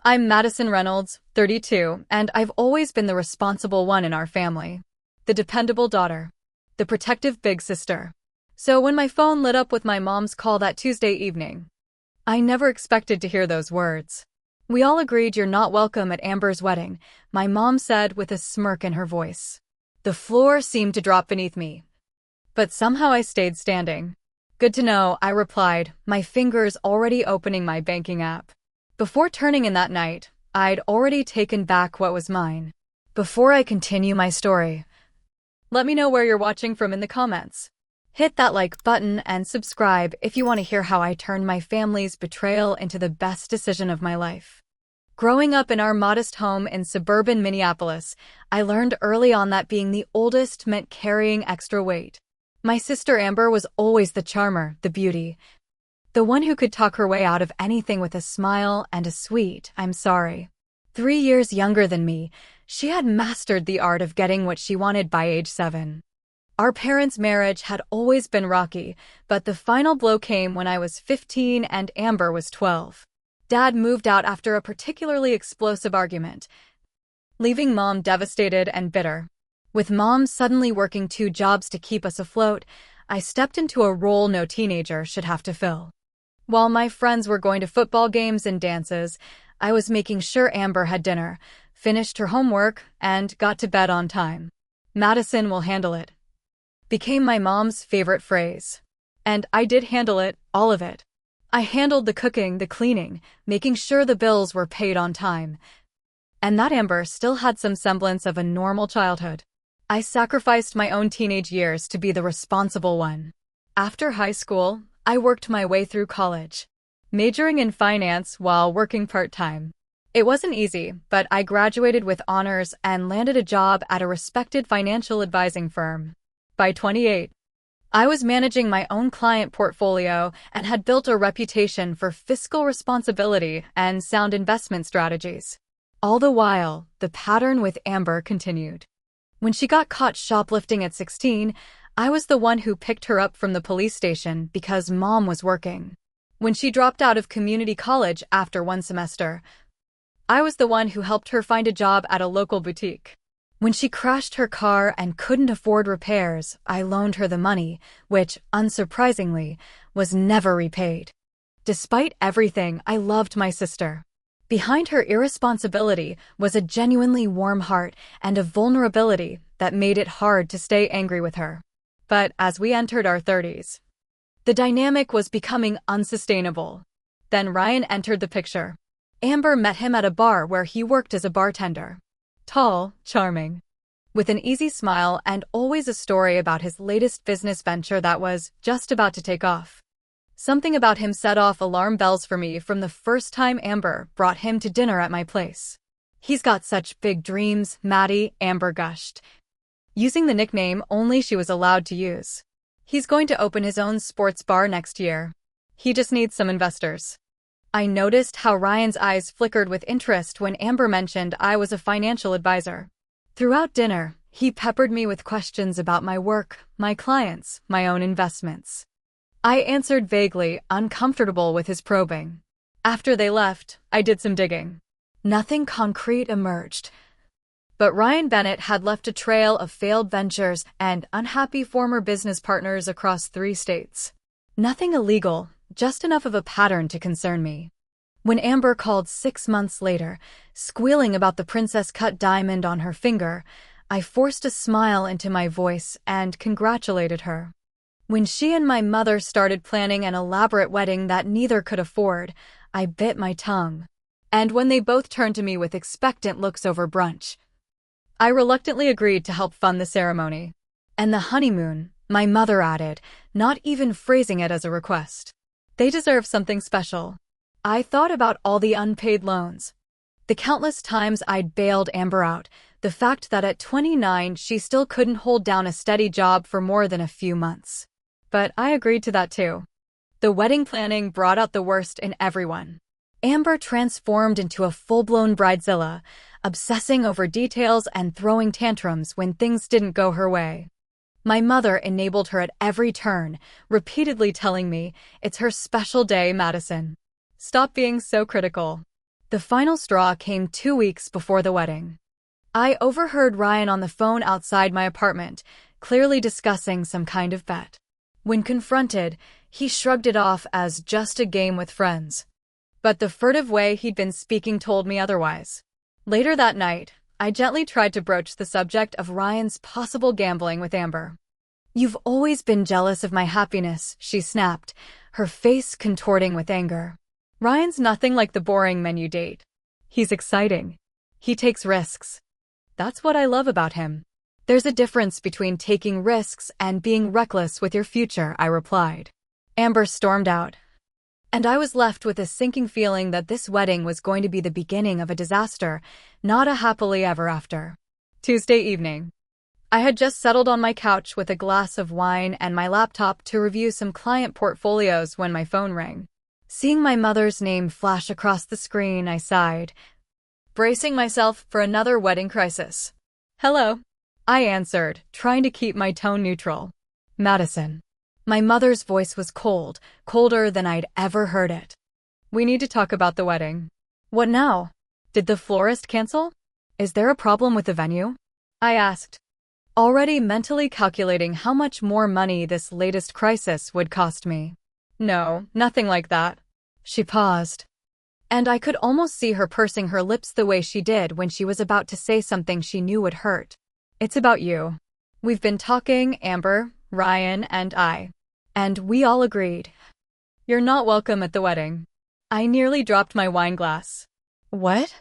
I'm Madison Reynolds, 32, and I've always been the responsible one in our family. The dependable daughter. The protective big sister. So when my phone lit up with my mom's call that Tuesday evening, I never expected to hear those words. "We all agreed you're not welcome at Amber's wedding," my mom said with a smirk in her voice. The floor seemed to drop beneath me. But somehow I stayed standing. "Good to know," I replied, my fingers already opening my banking app. Before turning in that night, I'd already taken back what was mine. Before I continue my story, let me know where you're watching from in the comments. Hit that like button and subscribe if you want to hear how I turned my family's betrayal into the best decision of my life. Growing up in our modest home in suburban Minneapolis, I learned early on that being the oldest meant carrying extra weight. My sister Amber was always the charmer, the beauty, the one who could talk her way out of anything with a smile and a sweet, "I'm sorry." 3 years younger than me, she had mastered the art of getting what she wanted by age 7. Our parents' marriage had always been rocky, but the final blow came when I was 15 and Amber was 12. Dad moved out after a particularly explosive argument, leaving Mom devastated and bitter. With Mom suddenly working 2 jobs to keep us afloat, I stepped into a role no teenager should have to fill. While my friends were going to football games and dances, I was making sure Amber had dinner, finished her homework, and got to bed on time. "Madison will handle it" became my mom's favorite phrase. And I did handle it, all of it. I handled the cooking, the cleaning, making sure the bills were paid on time. And that Amber still had some semblance of a normal childhood. I sacrificed my own teenage years to be the responsible one. After high school, I worked my way through college, majoring in finance while working part-time. It wasn't easy, but I graduated with honors and landed a job at a respected financial advising firm. By 28, I was managing my own client portfolio and had built a reputation for fiscal responsibility and sound investment strategies. All the while, the pattern with Amber continued. When she got caught shoplifting at 16, I was the one who picked her up from the police station because Mom was working. When she dropped out of community college after 1 semester, I was the one who helped her find a job at a local boutique. When she crashed her car and couldn't afford repairs, I loaned her the money, which, unsurprisingly, was never repaid. Despite everything, I loved my sister. Behind her irresponsibility was a genuinely warm heart and a vulnerability that made it hard to stay angry with her. But as we entered our 30s, the dynamic was becoming unsustainable. Then Ryan entered the picture. Amber met him at a bar where he worked as a bartender. Tall, charming, with an easy smile and always a story about his latest business venture that was just about to take off. Something about him set off alarm bells for me from the first time Amber brought him to dinner at my place. "He's got such big dreams, Maddie," Amber gushed, using the nickname only she was allowed to use. "He's going to open his own sports bar next year. He just needs some investors." I noticed how Ryan's eyes flickered with interest when Amber mentioned I was a financial advisor. Throughout dinner, he peppered me with questions about my work, my clients, my own investments. I answered vaguely, uncomfortable with his probing. After they left, I did some digging. Nothing concrete emerged. But Ryan Bennett had left a trail of failed ventures and unhappy former business partners across 3 states. Nothing illegal, just enough of a pattern to concern me. When Amber called 6 months later, squealing about the princess-cut diamond on her finger, I forced a smile into my voice and congratulated her. When she and my mother started planning an elaborate wedding that neither could afford, I bit my tongue. And when they both turned to me with expectant looks over brunch, I reluctantly agreed to help fund the ceremony. "And the honeymoon," my mother added, not even phrasing it as a request. "They deserve something special." I thought about all the unpaid loans, the countless times I'd bailed Amber out, the fact that at 29 she still couldn't hold down a steady job for more than a few months. But I agreed to that too. The wedding planning brought out the worst in everyone. Amber transformed into a full-blown bridezilla, obsessing over details and throwing tantrums when things didn't go her way. My mother enabled her at every turn, repeatedly telling me, "It's her special day, Madison. Stop being so critical." The final straw came 2 weeks before the wedding. I overheard Ryan on the phone outside my apartment, clearly discussing some kind of bet. When confronted, he shrugged it off as just a game with friends. But the furtive way he'd been speaking told me otherwise. Later that night, I gently tried to broach the subject of Ryan's possible gambling with Amber. "You've always been jealous of my happiness," she snapped, her face contorting with anger. "Ryan's nothing like the boring men you date. He's exciting. He takes risks. That's what I love about him." "There's a difference between taking risks and being reckless with your future," I replied. Amber stormed out, and I was left with a sinking feeling that this wedding was going to be the beginning of a disaster, not a happily ever after. Tuesday evening. I had just settled on my couch with a glass of wine and my laptop to review some client portfolios when my phone rang. Seeing my mother's name flash across the screen, I sighed, bracing myself for another wedding crisis. "Hello," I answered, trying to keep my tone neutral. "Madison." My mother's voice was cold, colder than I'd ever heard it. "We need to talk about the wedding." "What now? Did the florist cancel? Is there a problem with the venue?" I asked, already mentally calculating how much more money this latest crisis would cost me. "No, nothing like that." She paused, and I could almost see her pursing her lips the way she did when she was about to say something she knew would hurt. "It's about you. We've been talking, Amber, Ryan, and I. And we all agreed. You're not welcome at the wedding." I nearly dropped my wine glass. "What?"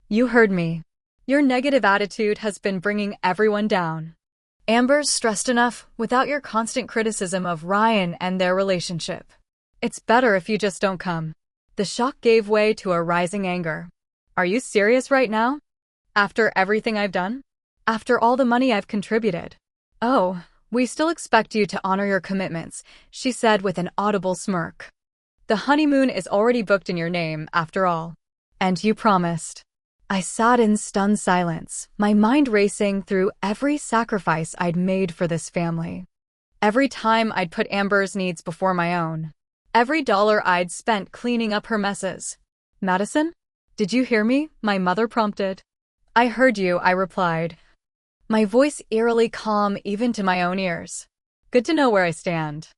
"You heard me. Your negative attitude has been bringing everyone down. Amber's stressed enough without your constant criticism of Ryan and their relationship. It's better if you just don't come." The shock gave way to a rising anger. "Are you serious right now? After everything I've done? After all the money I've contributed?" "Oh, we still expect you to honor your commitments," she said with an audible smirk. "The honeymoon is already booked in your name, after all. And you promised." I sat in stunned silence, my mind racing through every sacrifice I'd made for this family. Every time I'd put Amber's needs before my own. Every dollar I'd spent cleaning up her messes. "Madison? Did you hear me?" my mother prompted. "I heard you," I replied, my voice eerily calm even to my own ears. "Good to know where I stand.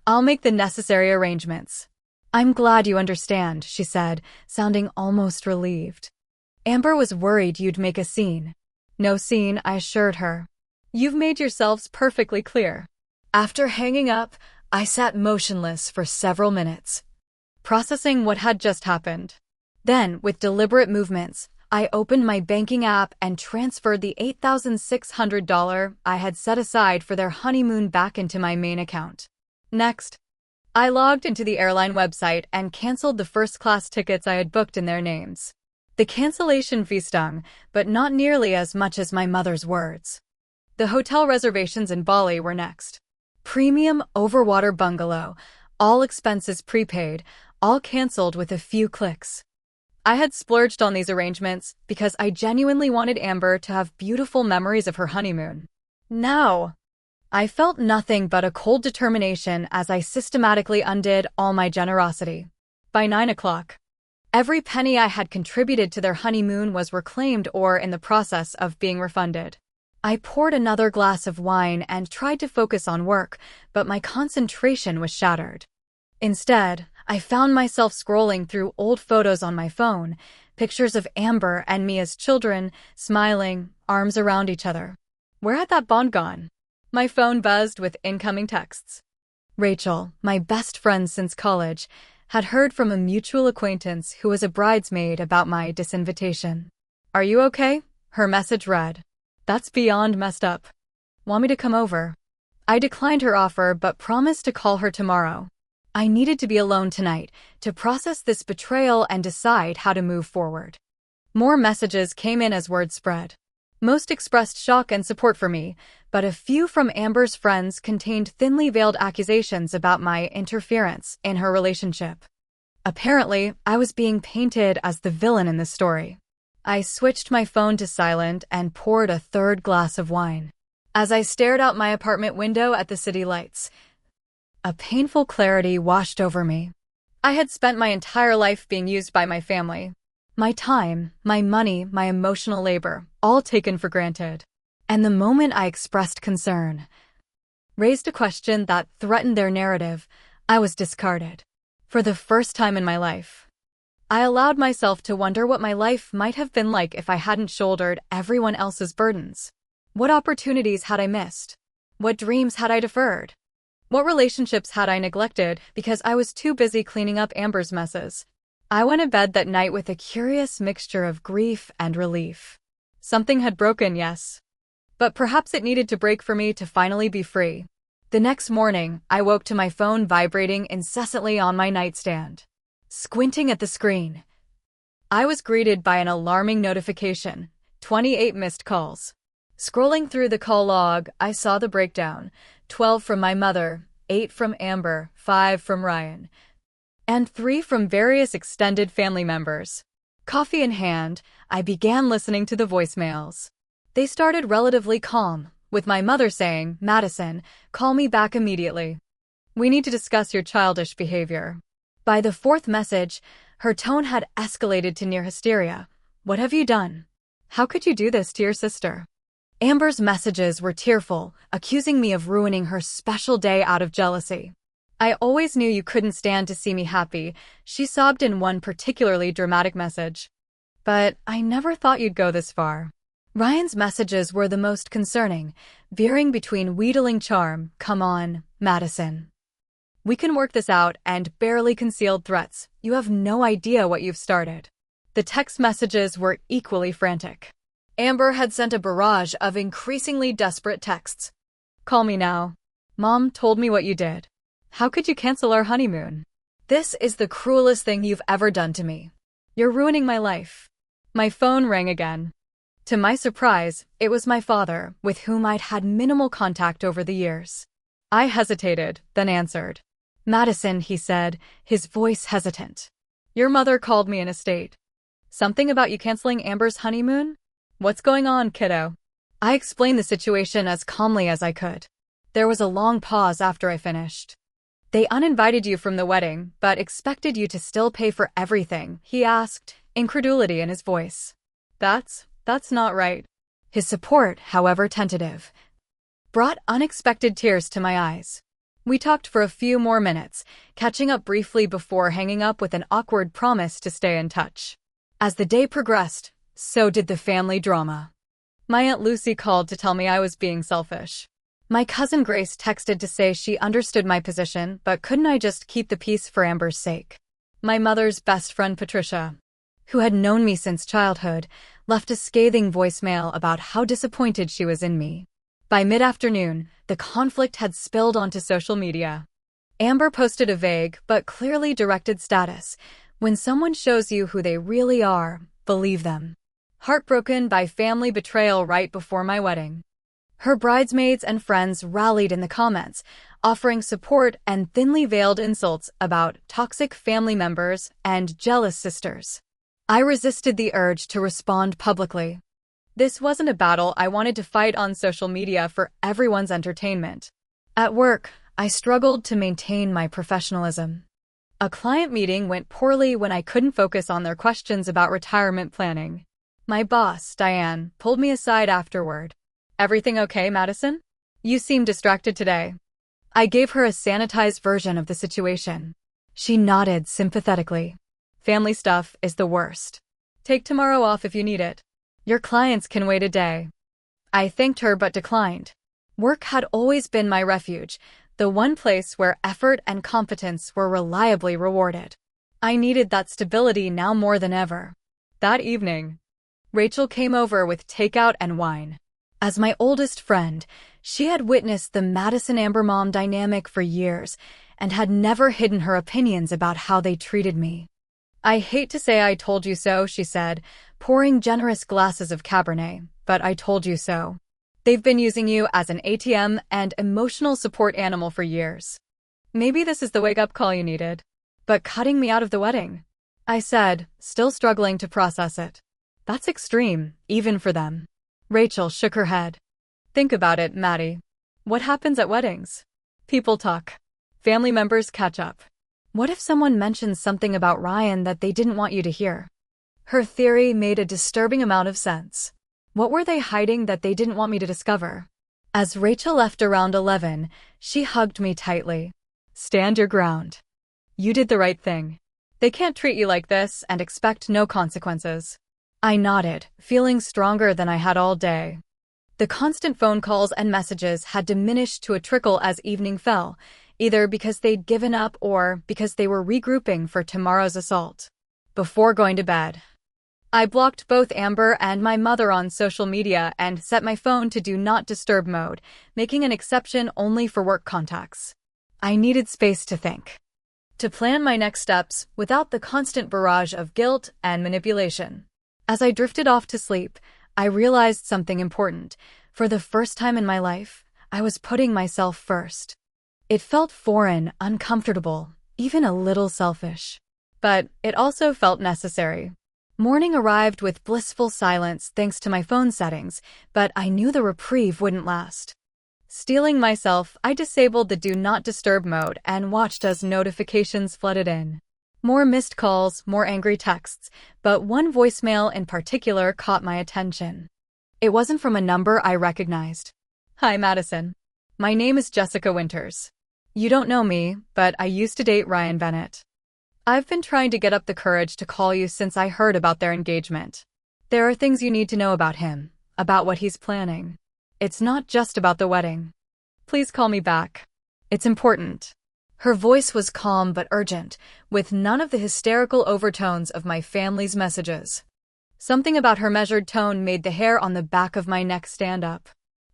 I'll make the necessary arrangements." "I'm glad you understand," she said, sounding almost relieved. "Amber was worried you'd make a scene." "No scene," I assured her. "You've made yourselves perfectly clear." After hanging up, I sat motionless for several minutes, processing what had just happened. Then, with deliberate movements, I opened my banking app and transferred the $8,600 I had set aside for their honeymoon back into my main account. Next, I logged into the airline website and canceled the first-class tickets I had booked in their names. The cancellation fee stung, but not nearly as much as my mother's words. The hotel reservations in Bali were next. Premium overwater bungalow, all expenses prepaid, all canceled with a few clicks. I had splurged on these arrangements because I genuinely wanted Amber to have beautiful memories of her honeymoon. Now, I felt nothing but a cold determination as I systematically undid all my generosity. By 9 o'clock, every penny I had contributed to their honeymoon was reclaimed or in the process of being refunded. I poured another glass of wine and tried to focus on work, but my concentration was shattered. Instead, I found myself scrolling through old photos on my phone, pictures of Amber and me as children, smiling, arms around each other. Where had that bond gone? My phone buzzed with incoming texts. Rachel, my best friend since college, had heard from a mutual acquaintance who was a bridesmaid about my disinvitation. "Are you okay?" her message read. "That's beyond messed up. Want me to come over?" I declined her offer but promised to call her tomorrow. I needed to be alone tonight to process this betrayal and decide how to move forward. More messages came in as word spread. Most expressed shock and support for me, but a few from Amber's friends contained thinly veiled accusations about my interference in her relationship. Apparently, I was being painted as the villain in this story. I switched my phone to silent and poured a third glass of wine. As I stared out my apartment window at the city lights, a painful clarity washed over me. I had spent my entire life being used by my family. My time, my money, my emotional labor, all taken for granted. And the moment I expressed concern, raised a question that threatened their narrative, I was discarded. For the first time in my life, I allowed myself to wonder what my life might have been like if I hadn't shouldered everyone else's burdens. What opportunities had I missed? What dreams had I deferred? What relationships had I neglected because I was too busy cleaning up Amber's messes? I went to bed that night with a curious mixture of grief and relief. Something had broken, yes. But perhaps it needed to break for me to finally be free. The next morning, I woke to my phone vibrating incessantly on my nightstand. Squinting at the screen, I was greeted by an alarming notification: 28 missed calls. Scrolling through the call log, I saw the breakdown: 12 from my mother, 8 from Amber, 5 from Ryan, and 3 from various extended family members. Coffee in hand, I began listening to the voicemails. They started relatively calm, with my mother saying, "Madison, call me back immediately. We need to discuss your childish behavior." By the fourth message, her tone had escalated to near hysteria. "What have you done? How could you do this to your sister?" Amber's messages were tearful, accusing me of ruining her special day out of jealousy. "I always knew you couldn't stand to see me happy," she sobbed in one particularly dramatic message. "But I never thought you'd go this far." Ryan's messages were the most concerning, veering between wheedling charm, "Come on, Madison. We can work this out," and barely concealed threats, "You have no idea what you've started." The text messages were equally frantic. Amber had sent a barrage of increasingly desperate texts. "Call me now. Mom told me what you did. How could you cancel our honeymoon? This is the cruelest thing you've ever done to me. You're ruining my life." My phone rang again. To my surprise, it was my father, with whom I'd had minimal contact over the years. I hesitated, then answered. "Madison," he said, his voice hesitant. "Your mother called me in a state. Something about you canceling Amber's honeymoon? What's going on, kiddo?" I explained the situation as calmly as I could. There was a long pause after I finished. "They uninvited you from the wedding, but expected you to still pay for everything?" he asked, incredulity in his voice. That's not right." His support, however tentative, brought unexpected tears to my eyes. We talked for a few more minutes, catching up briefly before hanging up with an awkward promise to stay in touch. As the day progressed, so did the family drama. My Aunt Lucy called to tell me I was being selfish. My cousin Grace texted to say she understood my position, but couldn't I just keep the peace for Amber's sake? My mother's best friend Patricia, who had known me since childhood, left a scathing voicemail about how disappointed she was in me. By mid-afternoon, the conflict had spilled onto social media. Amber posted a vague but clearly directed status: "When someone shows you who they really are, believe them." Heartbroken by family betrayal right before my wedding. Her bridesmaids and friends rallied in the comments, offering support and thinly veiled insults about toxic family members and jealous sisters. I resisted the urge to respond publicly. This wasn't a battle I wanted to fight on social media for everyone's entertainment. At work, I struggled to maintain my professionalism. A client meeting went poorly when I couldn't focus on their questions about retirement planning. My boss, Diane, pulled me aside afterward. "Everything okay, Madison? You seem distracted today." I gave her a sanitized version of the situation. She nodded sympathetically. "Family stuff is the worst. Take tomorrow off if you need it. Your clients can wait a day." I thanked her but declined. Work had always been my refuge, the one place where effort and competence were reliably rewarded. I needed that stability now more than ever. That evening, Rachel came over with takeout and wine. As my oldest friend, she had witnessed the Madison-Amber mom dynamic for years and had never hidden her opinions about how they treated me. "I hate to say I told you so," she said, pouring generous glasses of Cabernet, "but I told you so. They've been using you as an ATM and emotional support animal for years. Maybe this is the wake-up call you needed. But cutting me out of the wedding," I said, still struggling to process it. "That's extreme, even for them." Rachel shook her head. "Think about it, Maddie. What happens at weddings? People talk. Family members catch up. What if someone mentions something about Ryan that they didn't want you to hear? Her theory made a disturbing amount of sense. What were they hiding that they didn't want me to discover? As Rachel left around 11, she hugged me tightly. Stand your ground. You did the right thing. They can't treat you like this and expect no consequences. I nodded, feeling stronger than I had all day. The constant phone calls and messages had diminished to a trickle as evening fell, either because they'd given up or because they were regrouping for tomorrow's assault. Before going to bed, I blocked both Amber and my mother on social media and set my phone to Do Not Disturb mode, making an exception only for work contacts. I needed space to think, to plan my next steps without the constant barrage of guilt and manipulation. As I drifted off to sleep, I realized something important. For the first time in my life, I was putting myself first. It felt foreign, uncomfortable, even a little selfish. But it also felt necessary. Morning arrived with blissful silence thanks to my phone settings, but I knew the reprieve wouldn't last. Steeling myself, I disabled the Do Not Disturb mode and watched as notifications flooded in. More missed calls, more angry texts, but one voicemail in particular caught my attention. It wasn't from a number I recognized. Hi, Madison. My name is Jessica Winters. You don't know me, but I used to date Ryan Bennett. I've been trying to get up the courage to call you since I heard about their engagement. There are things you need to know about him, about what he's planning. It's not just about the wedding. Please call me back. It's important. Her voice was calm but urgent, with none of the hysterical overtones of my family's messages. Something about her measured tone made the hair on the back of my neck stand up.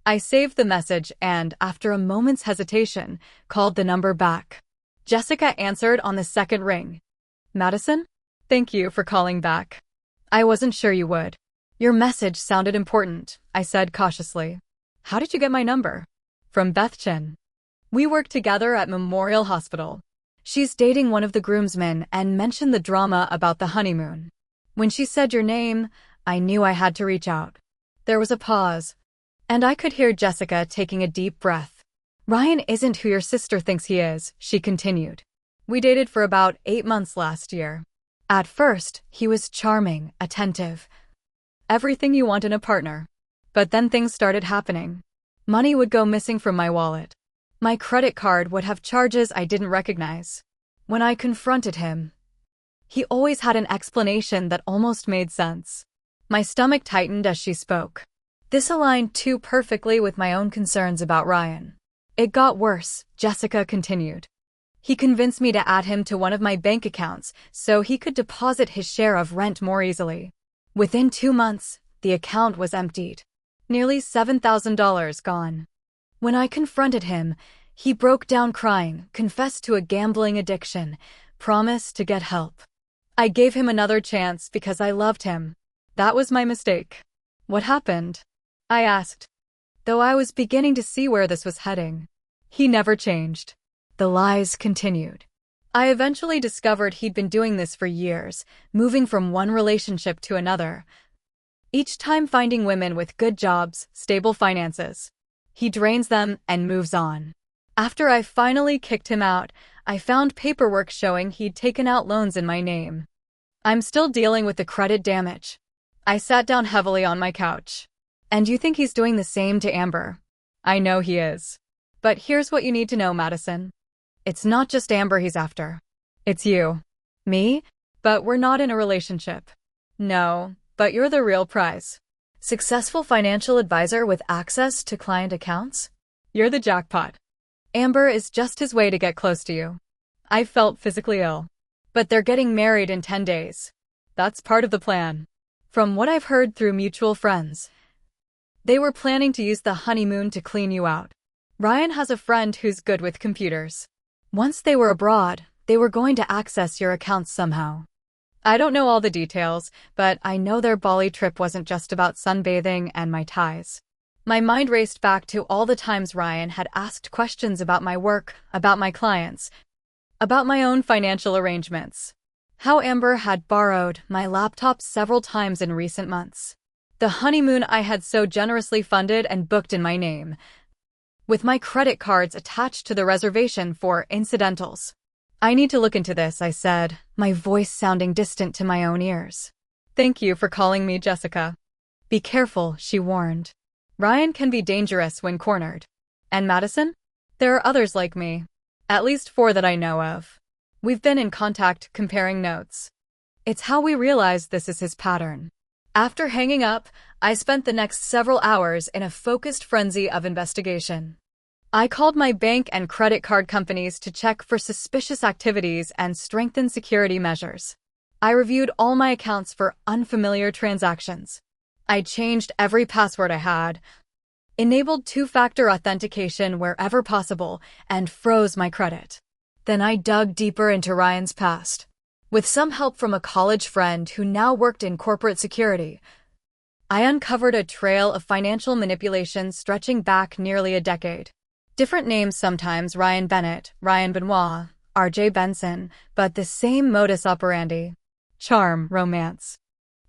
I saved the message and, after a moment's hesitation, called the number back. Jessica answered on the second ring. Madison? Thank you for calling back. I wasn't sure you would. Your message sounded important, I said cautiously. How did you get my number? From Beth Chin. We work together at Memorial Hospital. She's dating one of the groomsmen and mentioned the drama about the honeymoon. When she said your name, I knew I had to reach out. There was a pause, and I could hear Jessica taking a deep breath. Ryan isn't who your sister thinks he is, she continued. We dated for about 8 months last year. At first, he was charming, attentive. Everything you want in a partner. But then things started happening. Money would go missing from my wallet. My credit card would have charges I didn't recognize. When I confronted him, he always had an explanation that almost made sense. My stomach tightened as she spoke. This aligned too perfectly with my own concerns about Ryan. It got worse, Jessica continued. He convinced me to add him to one of my bank accounts so he could deposit his share of rent more easily. Within 2 months, the account was emptied. Nearly $7,000 gone. When I confronted him, he broke down crying, confessed to a gambling addiction, promised to get help. I gave him another chance because I loved him. That was my mistake. What happened? I asked, though I was beginning to see where this was heading. He never changed. The lies continued. I eventually discovered he'd been doing this for years, moving from one relationship to another, each time finding women with good jobs, stable finances. He drains them and moves on. After I finally kicked him out, I found paperwork showing he'd taken out loans in my name. I'm still dealing with the credit damage. I sat down heavily on my couch. And you think he's doing the same to Amber? I know he is. But here's what you need to know, Madison. It's not just Amber he's after. It's you. Me? But we're not in a relationship. No, but you're the real prize. Successful financial advisor with access to client accounts? You're the jackpot. Amber is just his way to get close to you. I felt physically ill. But they're getting married in 10 days. That's part of the plan. From what I've heard through mutual friends, they were planning to use the honeymoon to clean you out. Ryan has a friend who's good with computers. Once they were abroad, they were going to access your accounts somehow. I don't know all the details, but I know their Bali trip wasn't just about sunbathing and my ties. My mind raced back to all the times Ryan had asked questions about my work, about my clients, about my own financial arrangements. How Amber had borrowed my laptop several times in recent months. The honeymoon I had so generously funded and booked in my name, with my credit cards attached to the reservation for incidentals. I need to look into this, I said, my voice sounding distant to my own ears. Thank you for calling me Jessica. Be careful, she warned. Ryan can be dangerous when cornered. And Madison? There are others like me. At least 4 that I know of. We've been in contact, comparing notes. It's how we realized this is his pattern. After hanging up, I spent the next several hours in a focused frenzy of investigation. I called my bank and credit card companies to check for suspicious activities and strengthen security measures. I reviewed all my accounts for unfamiliar transactions. I changed every password I had, enabled 2-factor authentication wherever possible, and froze my credit. Then I dug deeper into Ryan's past. With some help from a college friend who now worked in corporate security, I uncovered a trail of financial manipulation stretching back nearly a decade. Different names sometimes, Ryan Bennett, Ryan Benoit, R.J. Benson, but the same modus operandi. Charm, romance.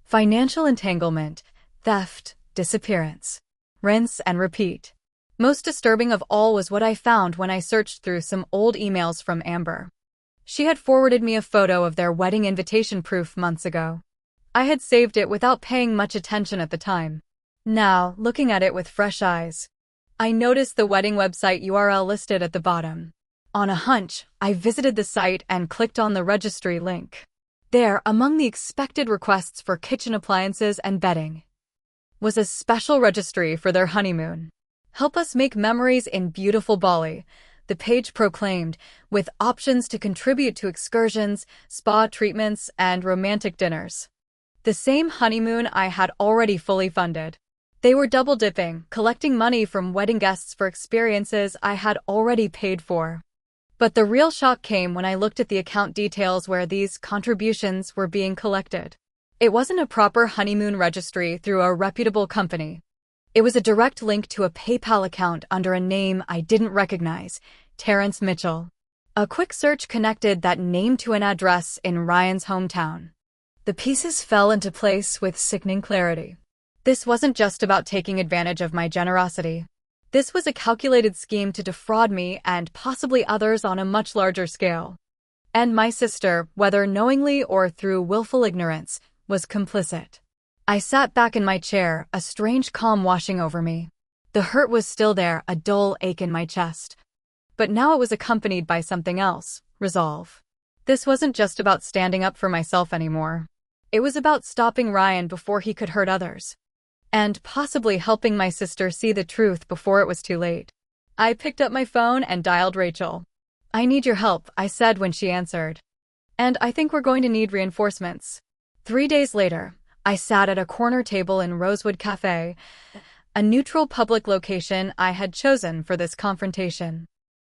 Financial entanglement, theft, disappearance. Rinse and repeat. Most disturbing of all was what I found when I searched through some old emails from Amber. She had forwarded me a photo of their wedding invitation proof months ago. I had saved it without paying much attention at the time. Now, looking at it with fresh eyes, I noticed the wedding website URL listed at the bottom. On a hunch, I visited the site and clicked on the registry link. There, among the expected requests for kitchen appliances and bedding, was a special registry for their honeymoon. Help us make memories in beautiful Bali, the page proclaimed, with options to contribute to excursions, spa treatments, and romantic dinners. The same honeymoon I had already fully funded. They were double-dipping, collecting money from wedding guests for experiences I had already paid for. But the real shock came when I looked at the account details where these contributions were being collected. It wasn't a proper honeymoon registry through a reputable company. It was a direct link to a PayPal account under a name I didn't recognize, Terrence Mitchell. A quick search connected that name to an address in Ryan's hometown. The pieces fell into place with sickening clarity. This wasn't just about taking advantage of my generosity. This was a calculated scheme to defraud me and possibly others on a much larger scale. And my sister, whether knowingly or through willful ignorance, was complicit. I sat back in my chair, a strange calm washing over me. The hurt was still there, a dull ache in my chest. But now it was accompanied by something else, resolve. This wasn't just about standing up for myself anymore. It was about stopping Ryan before he could hurt others. And possibly helping my sister see the truth before it was too late. I picked up my phone and dialed Rachel. "I need your help," I said when she answered. "And I think we're going to need reinforcements." 3 days later, I sat at a corner table in Rosewood Cafe, a neutral public location I had chosen for this confrontation.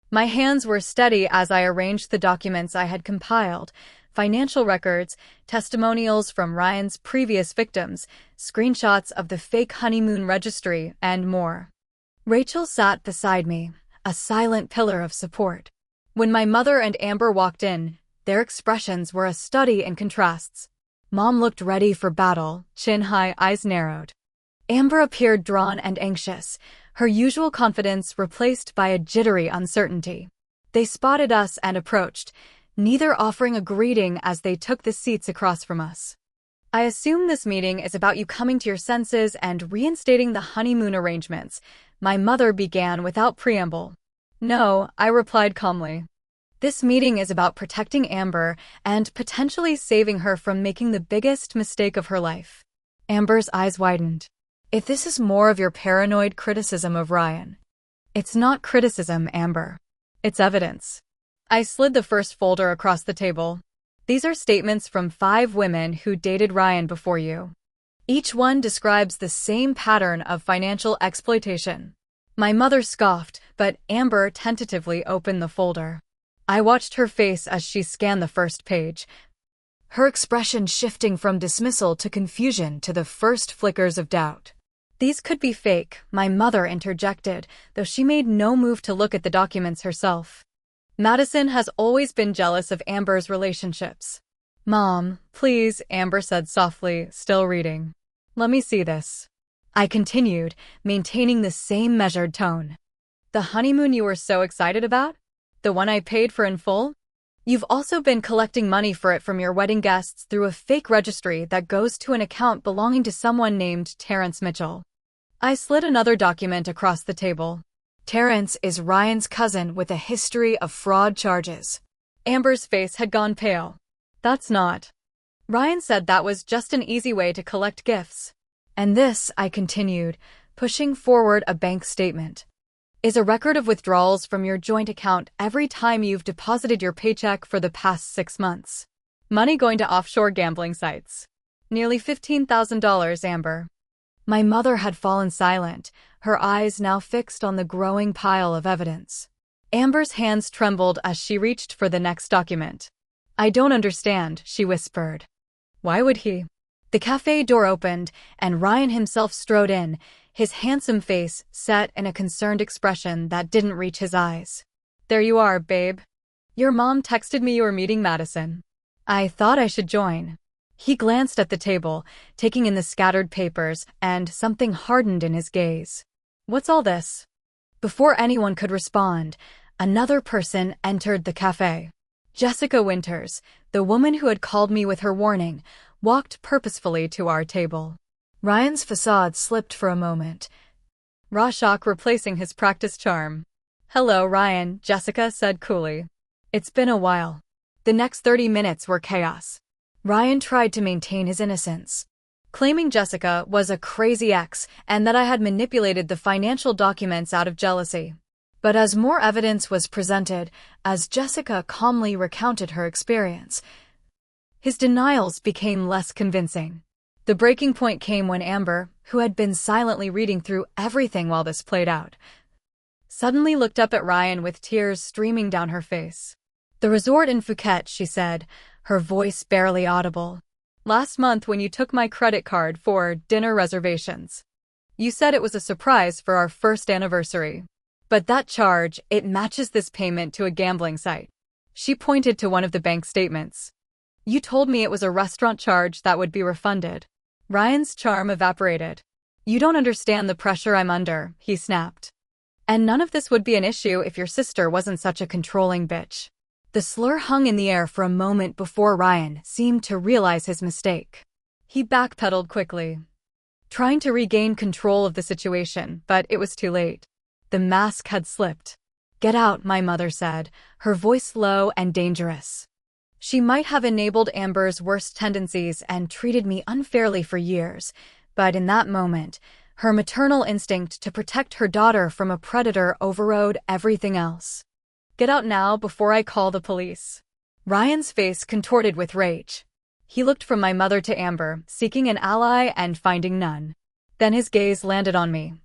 My hands were steady as I arranged the documents I had compiled, financial records, testimonials from Ryan's previous victims, screenshots of the fake honeymoon registry, and more. Rachel sat beside me, a silent pillar of support. When my mother and Amber walked in, their expressions were a study in contrasts. Mom looked ready for battle, chin high, eyes narrowed. Amber appeared drawn and anxious, her usual confidence replaced by a jittery uncertainty. They spotted us and approached, neither offering a greeting as they took the seats across from us. "I assume this meeting is about you coming to your senses and reinstating the honeymoon arrangements," my mother began without preamble. "No," I replied calmly. "This meeting is about protecting Amber and potentially saving her from making the biggest mistake of her life." Amber's eyes widened. "If this is more of your paranoid criticism of Ryan." "It's not criticism, Amber. It's evidence." I slid the first folder across the table. "These are statements from 5 women who dated Ryan before you. Each one describes the same pattern of financial exploitation." My mother scoffed, but Amber tentatively opened the folder. I watched her face as she scanned the first page, her expression shifting from dismissal to confusion to the first flickers of doubt. "These could be fake," my mother interjected, though she made no move to look at the documents herself. "Madison has always been jealous of Amber's relationships." "Mom, please," Amber said softly, still reading. "Let me see this." I continued, maintaining the same measured tone. "The honeymoon you were so excited about? The one I paid for in full?" You've also been collecting money for it from your wedding guests through a fake registry that goes to an account belonging to someone named Terrence Mitchell. I slid another document across the table. Terrence is Ryan's cousin with a history of fraud charges. Amber's face had gone pale. That's not. Ryan said that was just an easy way to collect gifts. And this, I continued, pushing forward a bank statement, is a record of withdrawals from your joint account every time you've deposited your paycheck for the past 6 months. Money going to offshore gambling sites. Nearly $15,000, Amber. My mother had fallen silent, her eyes now fixed on the growing pile of evidence. Amber's hands trembled as she reached for the next document. I don't understand, she whispered. Why would he? The cafe door opened, and Ryan himself strode in, his handsome face set in a concerned expression that didn't reach his eyes. There you are, babe. Your mom texted me you were meeting Madison. I thought I should join. He glanced at the table, taking in the scattered papers, and something hardened in his gaze. What's all this? Before anyone could respond, another person entered the cafe. Jessica Winters, the woman who had called me with her warning, walked purposefully to our table. Ryan's facade slipped for a moment, raw shock replacing his practiced charm. Hello, Ryan, Jessica said coolly. It's been a while. The next 30 minutes were chaos. Ryan tried to maintain his innocence, claiming Jessica was a crazy ex and that I had manipulated the financial documents out of jealousy. But as more evidence was presented, as Jessica calmly recounted her experience, his denials became less convincing. The breaking point came when Amber, who had been silently reading through everything while this played out, suddenly looked up at Ryan with tears streaming down her face. The resort in Phuket, she said, her voice barely audible. Last month when you took my credit card for dinner reservations. You said it was a surprise for our first anniversary. But that charge, it matches this payment to a gambling site. She pointed to one of the bank statements. You told me it was a restaurant charge that would be refunded. Ryan's charm evaporated. You don't understand the pressure I'm under, he snapped. And none of this would be an issue if your sister wasn't such a controlling bitch. The slur hung in the air for a moment before Ryan seemed to realize his mistake. He backpedaled quickly, trying to regain control of the situation, but it was too late. The mask had slipped. Get out, my mother said, her voice low and dangerous. She might have enabled Amber's worst tendencies and treated me unfairly for years, but in that moment, her maternal instinct to protect her daughter from a predator overrode everything else. Get out now before I call the police. Ryan's face contorted with rage. He looked from my mother to Amber, seeking an ally and finding none. Then his gaze landed on me.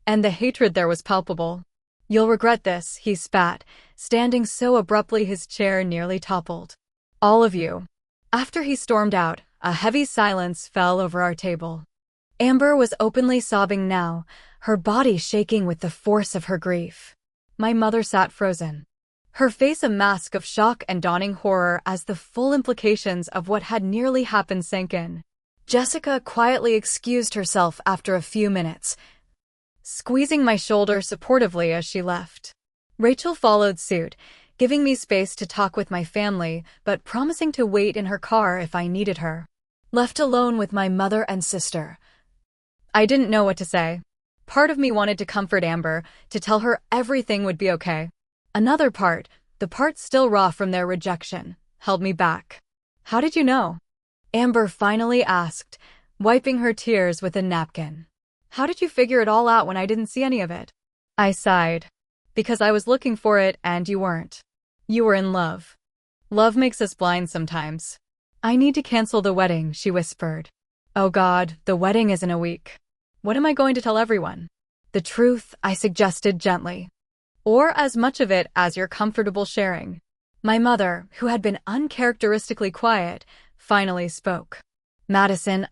And the hatred there was palpable. You'll regret this, he spat, standing so abruptly his chair nearly toppled. All of you. After he stormed out, a heavy silence fell over our table. Amber was openly sobbing now, her body shaking with the force of her grief. My mother sat frozen, her face a mask of shock and dawning horror as the full implications of what had nearly happened sank in. Jessica quietly excused herself after a few minutes, squeezing my shoulder supportively as she left. Rachel followed suit, giving me space to talk with my family, but promising to wait in her car if I needed her. Left alone with my mother and sister, I didn't know what to say. Part of me wanted to comfort Amber, to tell her everything would be okay. Another part, the part still raw from their rejection, held me back. How did you know? Amber finally asked, wiping her tears with a napkin. How did you figure it all out when I didn't see any of it? I sighed. Because I was looking for it and you weren't. You were in love. Love makes us blind sometimes. I need to cancel the wedding, she whispered. Oh God, the wedding is in a week. What am I going to tell everyone? The truth, I suggested gently. Or as much of it as you're comfortable sharing. My mother, who had been uncharacteristically quiet, finally spoke. Madison,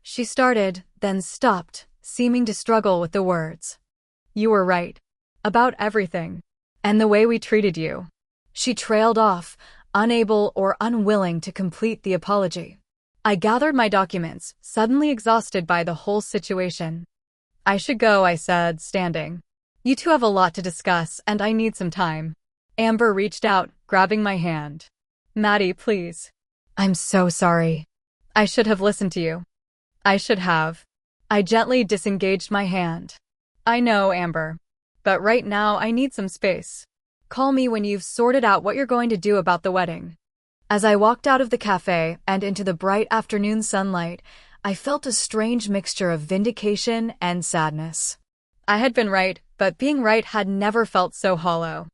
she started, then stopped, seeming to struggle with the words. You were right. About everything. And the way we treated you. She trailed off, unable or unwilling to complete the apology. I gathered my documents, suddenly exhausted by the whole situation. I should go, I said, standing. You two have a lot to discuss, and I need some time. Amber reached out, grabbing my hand. Maddie, please. I'm so sorry. I should have listened to you. I should have. I gently disengaged my hand. I know, Amber. But right now I need some space. Call me when you've sorted out what you're going to do about the wedding. As I walked out of the cafe and into the bright afternoon sunlight, I felt a strange mixture of vindication and sadness. I had been right, but being right had never felt so hollow.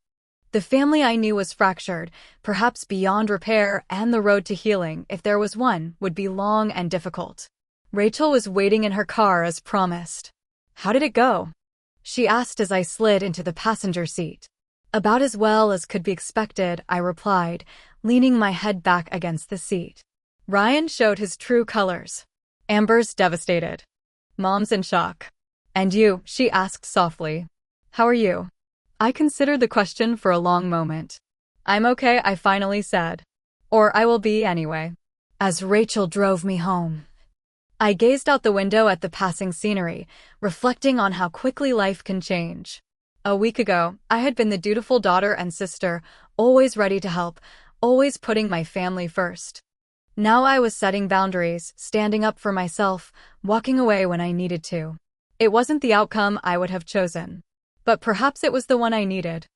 The family I knew was fractured, perhaps beyond repair, and the road to healing, if there was one, would be long and difficult. Rachel was waiting in her car as promised. How did it go? She asked as I slid into the passenger seat. About as well as could be expected, I replied, leaning my head back against the seat. Ryan showed his true colors. Amber's devastated. Mom's in shock. And you? She asked softly. How are you? I considered the question for a long moment. I'm okay, I finally said. Or I will be anyway. As Rachel drove me home, I gazed out the window at the passing scenery, reflecting on how quickly life can change. A week ago, I had been the dutiful daughter and sister, always ready to help, always putting my family first. Now I was setting boundaries, standing up for myself, walking away when I needed to. It wasn't the outcome I would have chosen. But perhaps it was the one I needed.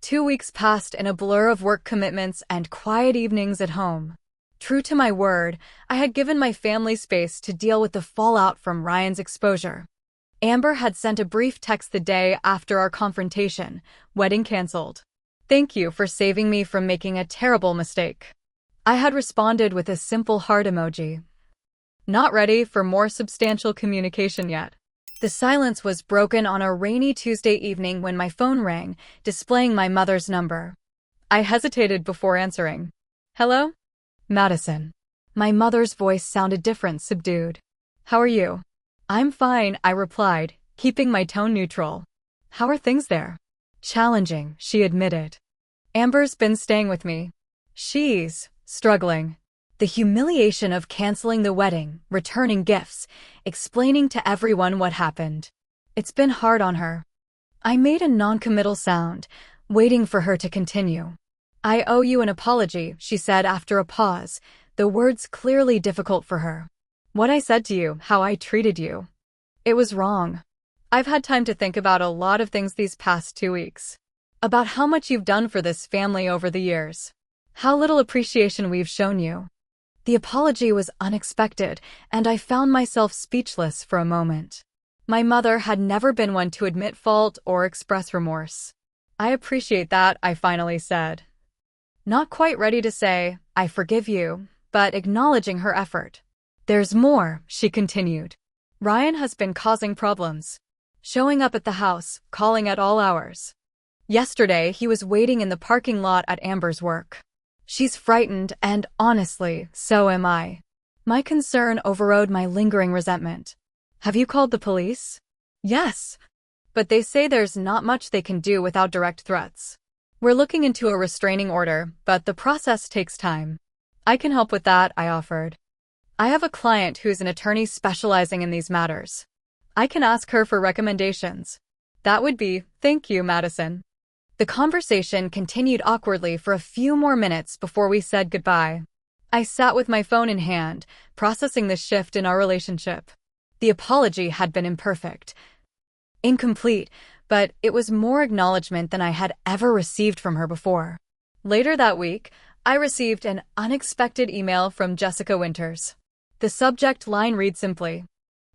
2 weeks passed in a blur of work commitments and quiet evenings at home. True to my word, I had given my family space to deal with the fallout from Ryan's exposure. Amber had sent a brief text the day after our confrontation, wedding canceled. Thank you for saving me from making a terrible mistake. I had responded with a simple heart emoji. Not ready for more substantial communication yet. The silence was broken on a rainy Tuesday evening when my phone rang, displaying my mother's number. I hesitated before answering. Hello? Madison. My mother's voice sounded different, subdued. How are you? I'm fine, I replied, keeping my tone neutral. How are things there? Challenging, she admitted. Amber's been staying with me. She's struggling. The humiliation of canceling the wedding, returning gifts, explaining to everyone what happened. It's been hard on her. I made a non-committal sound, waiting for her to continue. I owe you an apology, she said after a pause, the words clearly difficult for her. What I said to you, how I treated you. It was wrong. I've had time to think about a lot of things these past 2 weeks. About how much you've done for this family over the years. How little appreciation we've shown you. The apology was unexpected, and I found myself speechless for a moment. My mother had never been one to admit fault or express remorse. I appreciate that, I finally said. Not quite ready to say, I forgive you, but acknowledging her effort. There's more, she continued. Ryan has been causing problems. Showing up at the house, calling at all hours. Yesterday, he was waiting in the parking lot at Amber's work. She's frightened, and honestly, so am I. My concern overrode my lingering resentment. Have you called the police? Yes. But they say there's not much they can do without direct threats. We're looking into a restraining order, but the process takes time. I can help with that, I offered. I have a client who's an attorney specializing in these matters. I can ask her for recommendations. That would be, thank you, Madison. The conversation continued awkwardly for a few more minutes before we said goodbye. I sat with my phone in hand, processing the shift in our relationship. The apology had been imperfect. Incomplete, but it was more acknowledgement than I had ever received from her before. Later that week, I received an unexpected email from Jessica Winters. The subject line read simply,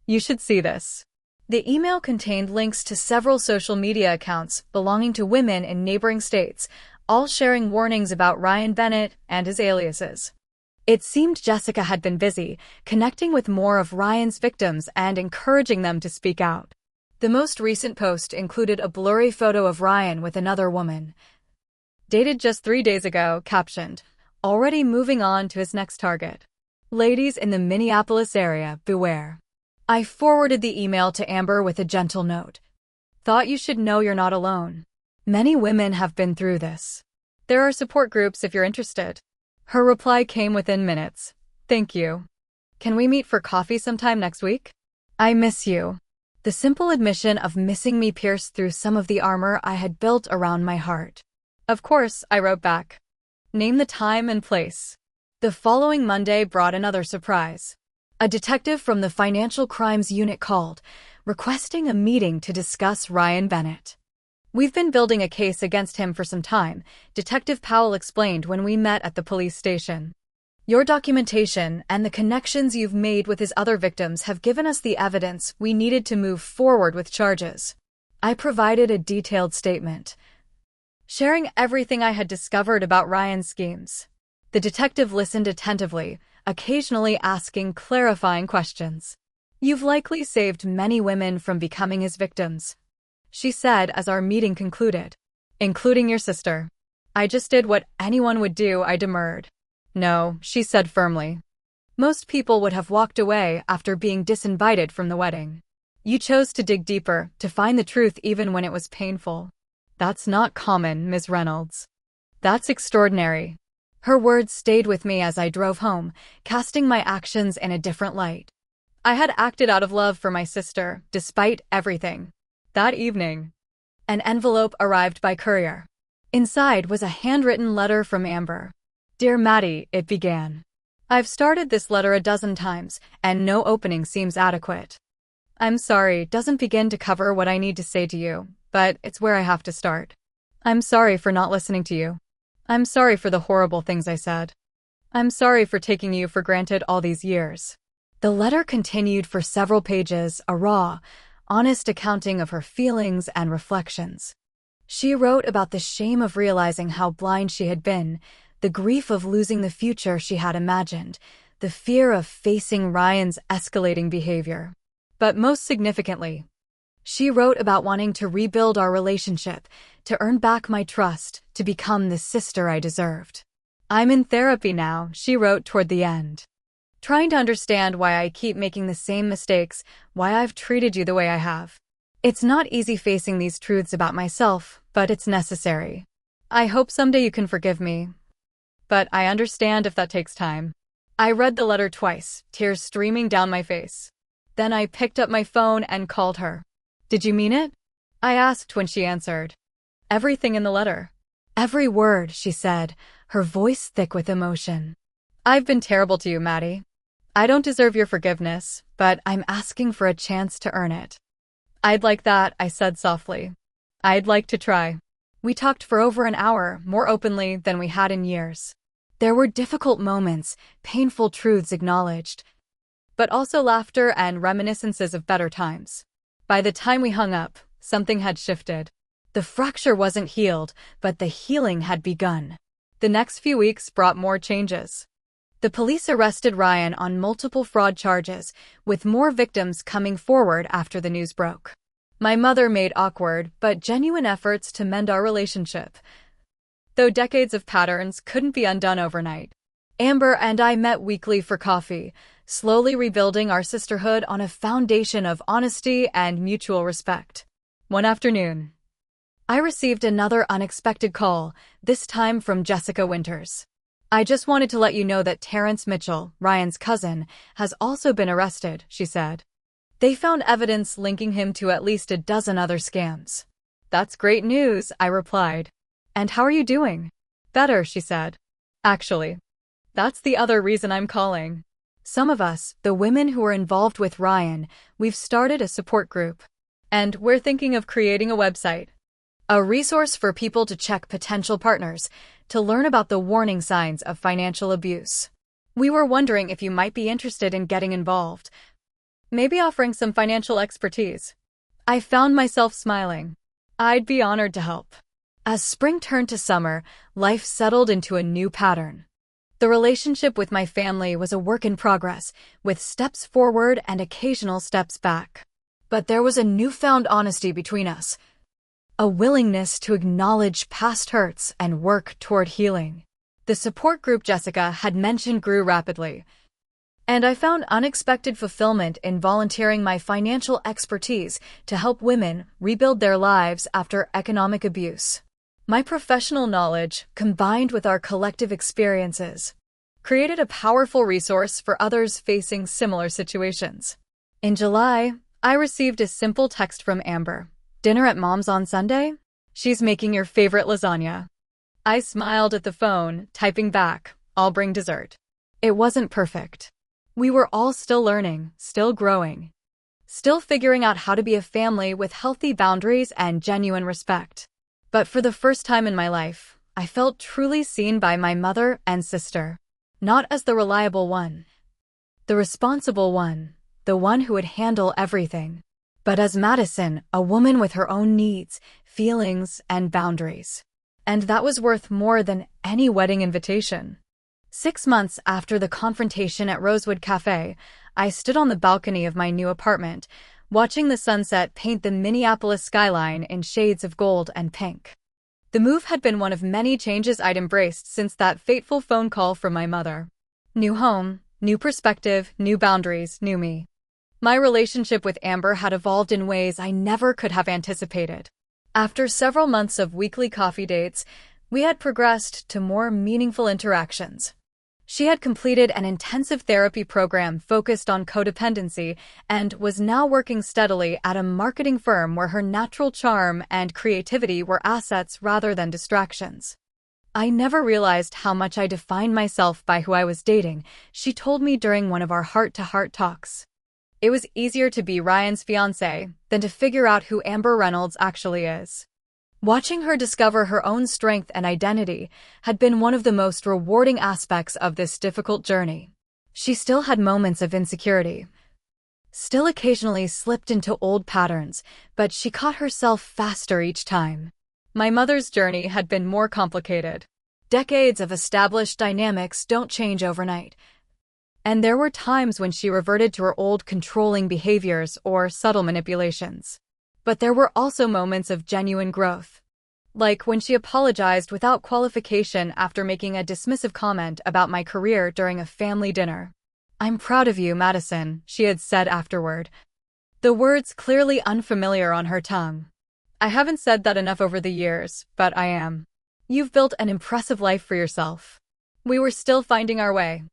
"You should see this." The email contained links to several social media accounts belonging to women in neighboring states, all sharing warnings about Ryan Bennett and his aliases. It seemed Jessica had been busy, connecting with more of Ryan's victims and encouraging them to speak out. The most recent post included a blurry photo of Ryan with another woman. Dated just 3 days ago, captioned, "Already moving on to his next target. Ladies in the Minneapolis area, beware." I forwarded the email to Amber with a gentle note. Thought you should know you're not alone. Many women have been through this. There are support groups if you're interested. Her reply came within minutes. Thank you. Can we meet for coffee sometime next week? I miss you. The simple admission of missing me pierced through some of the armor I had built around my heart. Of course, I wrote back. Name the time and place. The following Monday brought another surprise. A detective from the Financial Crimes Unit called, requesting a meeting to discuss Ryan Bennett. We've been building a case against him for some time, Detective Powell explained when we met at the police station. Your documentation and the connections you've made with his other victims have given us the evidence we needed to move forward with charges. I provided a detailed statement, sharing everything I had discovered about Ryan's schemes. The detective listened attentively, occasionally asking clarifying questions. You've likely saved many women from becoming his victims, she said as our meeting concluded. Including your sister. I just did what anyone would do, I demurred. No, she said firmly. Most people would have walked away after being disinvited from the wedding. You chose to dig deeper, to find the truth even when it was painful. That's not common, Ms. Reynolds. That's extraordinary. Her words stayed with me as I drove home, casting my actions in a different light. I had acted out of love for my sister, despite everything. That evening, an envelope arrived by courier. Inside was a handwritten letter from Amber. Dear Maddie, it began. I've started this letter a dozen times, and no opening seems adequate. I'm sorry, doesn't begin to cover what I need to say to you, but it's where I have to start. I'm sorry for not listening to you. I'm sorry for the horrible things I said. I'm sorry for taking you for granted all these years. The letter continued for several pages, a raw, honest accounting of her feelings and reflections. She wrote about the shame of realizing how blind she had been, the grief of losing the future she had imagined, the fear of facing Ryan's escalating behavior. But most significantly, she wrote about wanting to rebuild our relationship, to earn back my trust, to become the sister I deserved. I'm in therapy now, she wrote toward the end. Trying to understand why I keep making the same mistakes, why I've treated you the way I have. It's not easy facing these truths about myself, but it's necessary. I hope someday you can forgive me. But I understand if that takes time. I read the letter twice, tears streaming down my face. Then I picked up my phone and called her. Did you mean it? I asked when she answered. Everything in the letter. Every word, she said, her voice thick with emotion. I've been terrible to you, Maddie. I don't deserve your forgiveness, but I'm asking for a chance to earn it. I'd like that, I said softly. I'd like to try. We talked for over an hour, more openly than we had in years. There were difficult moments, painful truths acknowledged, but also laughter and reminiscences of better times. By the time we hung up, something had shifted. The fracture wasn't healed, but the healing had begun. The next few weeks brought more changes. The police arrested Ryan on multiple fraud charges, with more victims coming forward after the news broke. My mother made awkward but genuine efforts to mend our relationship, though decades of patterns couldn't be undone overnight. Amber and I met weekly for coffee, slowly rebuilding our sisterhood on a foundation of honesty and mutual respect. One afternoon, I received another unexpected call, this time from Jessica Winters. I just wanted to let you know that Terrence Mitchell, Ryan's cousin, has also been arrested, she said. They found evidence linking him to at least a dozen other scams. That's great news, I replied. And how are you doing? Better, she said. Actually, that's the other reason I'm calling. Some of us, the women who are involved with Ryan, we've started a support group. And we're thinking of creating a website. A resource for people to check potential partners, to learn about the warning signs of financial abuse. We were wondering if you might be interested in getting involved. Maybe offering some financial expertise. I found myself smiling. I'd be honored to help. As spring turned to summer, life settled into a new pattern. The relationship with my family was a work in progress, with steps forward and occasional steps back. But there was a newfound honesty between us. A willingness to acknowledge past hurts and work toward healing. The support group Jessica had mentioned grew rapidly, and I found unexpected fulfillment in volunteering my financial expertise to help women rebuild their lives after economic abuse. My professional knowledge, combined with our collective experiences, created a powerful resource for others facing similar situations. In July, I received a simple text from Amber. Dinner at Mom's on Sunday? She's making your favorite lasagna. I smiled at the phone, typing back, "I'll bring dessert." It wasn't perfect. We were all still learning, still growing, still figuring out how to be a family with healthy boundaries and genuine respect. But for the first time in my life, I felt truly seen by my mother and sister. Not as the reliable one, the responsible one, the one who would handle everything, but as Madison, a woman with her own needs, feelings, and boundaries. And that was worth more than any wedding invitation. 6 months after the confrontation at Rosewood Cafe, I stood on the balcony of my new apartment, watching the sunset paint the Minneapolis skyline in shades of gold and pink. The move had been one of many changes I'd embraced since that fateful phone call from my mother. New home, new perspective, new boundaries, new me. My relationship with Amber had evolved in ways I never could have anticipated. After several months of weekly coffee dates, we had progressed to more meaningful interactions. She had completed an intensive therapy program focused on codependency and was now working steadily at a marketing firm where her natural charm and creativity were assets rather than distractions. "I never realized how much I defined myself by who I was dating," she told me during one of our heart-to-heart talks. "It was easier to be Ryan's fiancé than to figure out who Amber Reynolds actually is." Watching her discover her own strength and identity had been one of the most rewarding aspects of this difficult journey. She still had moments of insecurity, still occasionally slipped into old patterns, but she caught herself faster each time. My mother's journey had been more complicated. Decades of established dynamics don't change overnight. And there were times when she reverted to her old controlling behaviors or subtle manipulations. But there were also moments of genuine growth. Like when she apologized without qualification after making a dismissive comment about my career during a family dinner. "I'm proud of you, Madison," she had said afterward. The words clearly unfamiliar on her tongue. "I haven't said that enough over the years, but I am. You've built an impressive life for yourself." We were still finding our way.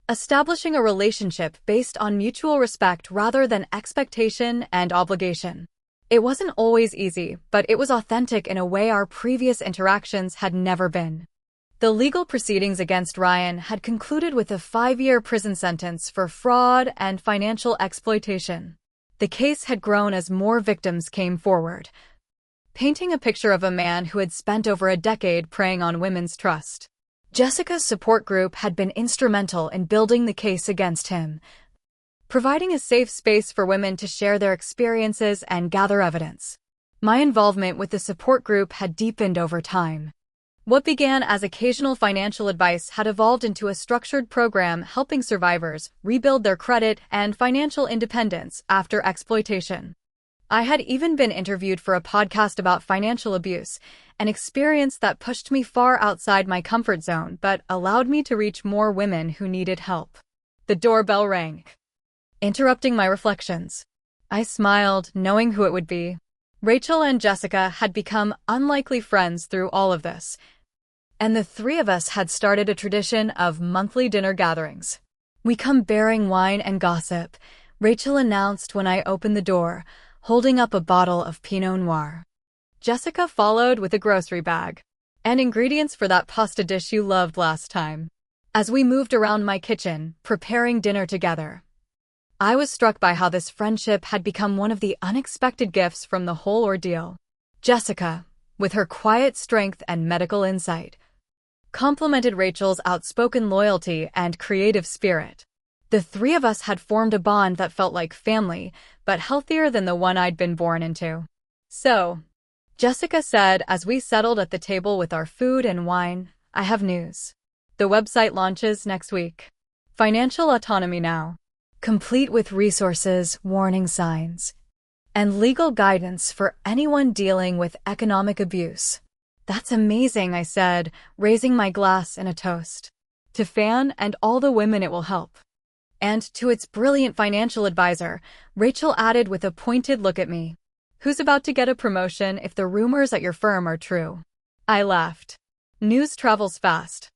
Establishing a relationship based on mutual respect rather than expectation and obligation. It wasn't always easy, but it was authentic in a way our previous interactions had never been. The legal proceedings against Ryan had concluded with a 5-year prison sentence for fraud and financial exploitation. The case had grown as more victims came forward, painting a picture of a man who had spent over a decade preying on women's trust. Jessica's support group had been instrumental in building the case against him, providing a safe space for women to share their experiences and gather evidence. My involvement with the support group had deepened over time. What began as occasional financial advice had evolved into a structured program helping survivors rebuild their credit and financial independence after exploitation. I had even been interviewed for a podcast about financial abuse, an experience that pushed me far outside my comfort zone but allowed me to reach more women who needed help. The doorbell rang, interrupting my reflections. I smiled, knowing who it would be. Rachel and Jessica had become unlikely friends through all of this, and the three of us had started a tradition of monthly dinner gatherings. "We come bearing wine and gossip," Rachel announced when I opened the door, holding up a bottle of Pinot Noir. Jessica followed with a grocery bag and ingredients for that pasta dish you loved last time. As we moved around my kitchen, preparing dinner together, I was struck by how this friendship had become one of the unexpected gifts from the whole ordeal. Jessica, with her quiet strength and medical insight, complemented Rachel's outspoken loyalty and creative spirit. The three of us had formed a bond that felt like family, but healthier than the one I'd been born into. "So," Jessica said as we settled at the table with our food and wine, "I have news. The website launches next week. Financial autonomy now, complete with resources, warning signs, and legal guidance for anyone dealing with economic abuse." "That's amazing," I said, raising my glass in a toast. "To Fan and all the women it will help. And to its brilliant financial advisor," Rachel added with a pointed look at me. "Who's about to get a promotion if the rumors at your firm are true?" I laughed. "News travels fast.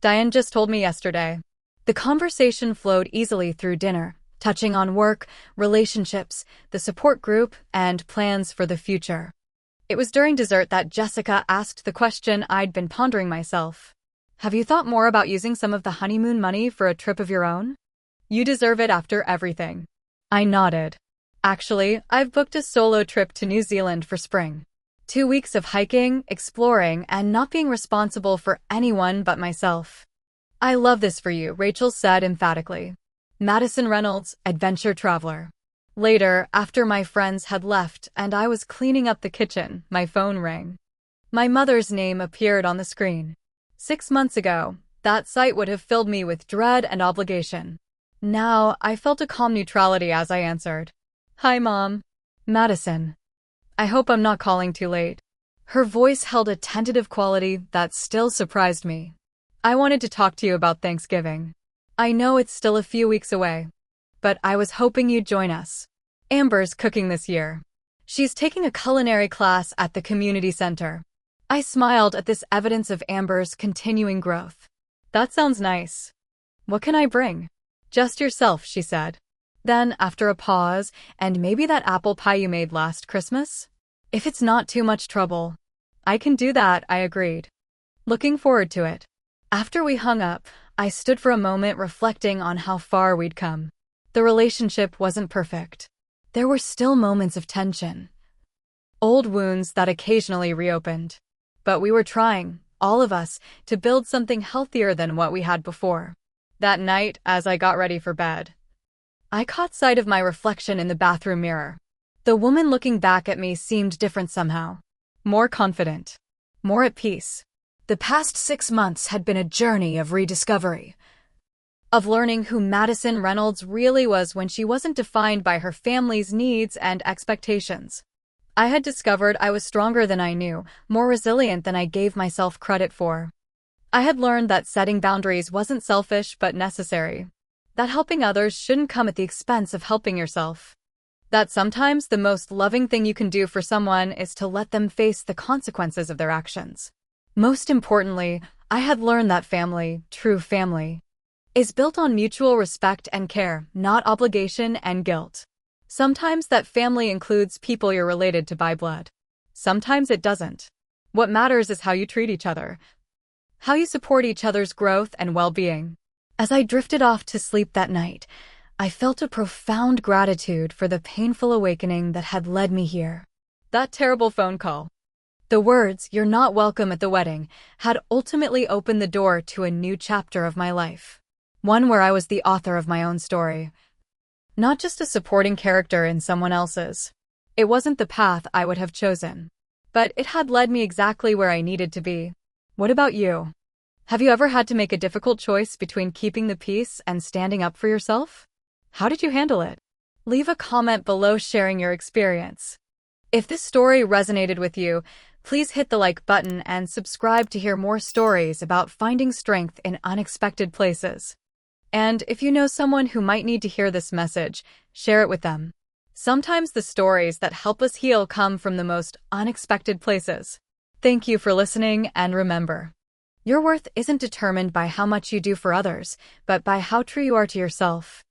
Diane just told me yesterday." The conversation flowed easily through dinner, touching on work, relationships, the support group, and plans for the future. It was during dessert that Jessica asked the question I'd been pondering myself. Have you thought more about using some of the honeymoon money for a trip of your own? You deserve it after everything. I nodded. Actually, I've booked a solo trip to New Zealand for spring. 2 weeks of hiking, exploring, and not being responsible for anyone but myself. I love this for you, Rachel said emphatically. Madison Reynolds, adventure traveler. Later, after my friends had left and I was cleaning up the kitchen, my phone rang. My mother's name appeared on the screen. 6 months ago, that sight would have filled me with dread and obligation. Now, I felt a calm neutrality as I answered. Hi, Mom. Madison. I hope I'm not calling too late. Her voice held a tentative quality that still surprised me. I wanted to talk to you about Thanksgiving. I know it's still a few weeks away, but I was hoping you'd join us. Amber's cooking this year. She's taking a culinary class at the community center. I smiled at this evidence of Amber's continuing growth. That sounds nice. What can I bring? Just yourself, she said. Then, after a pause, and maybe that apple pie you made last Christmas? If it's not too much trouble. I can do that, I agreed. Looking forward to it. After we hung up, I stood for a moment reflecting on how far we'd come. The relationship wasn't perfect. There were still moments of tension. Old wounds that occasionally reopened. But we were trying, all of us, to build something healthier than what we had before. That night, as I got ready for bed, I caught sight of my reflection in the bathroom mirror. The woman looking back at me seemed different somehow. More confident. More at peace. The past 6 months had been a journey of rediscovery. Of learning who Madison Reynolds really was when she wasn't defined by her family's needs and expectations. I had discovered I was stronger than I knew, more resilient than I gave myself credit for. I had learned that setting boundaries wasn't selfish but necessary. That helping others shouldn't come at the expense of helping yourself. That sometimes the most loving thing you can do for someone is to let them face the consequences of their actions. Most importantly, I had learned that family, true family, is built on mutual respect and care, not obligation and guilt. Sometimes that family includes people you're related to by blood. Sometimes it doesn't. What matters is how you treat each other, how you support each other's growth and well-being. As I drifted off to sleep that night, I felt a profound gratitude for the painful awakening that had led me here. That terrible phone call. The words, "You're not welcome at the wedding," had ultimately opened the door to a new chapter of my life. One where I was the author of my own story. Not just a supporting character in someone else's. It wasn't the path I would have chosen, but it had led me exactly where I needed to be. What about you? Have you ever had to make a difficult choice between keeping the peace and standing up for yourself? How did you handle it? Leave a comment below sharing your experience. If this story resonated with you, please hit the like button and subscribe to hear more stories about finding strength in unexpected places. And if you know someone who might need to hear this message, share it with them. Sometimes the stories that help us heal come from the most unexpected places. Thank you for listening, and remember, your worth isn't determined by how much you do for others, but by how true you are to yourself.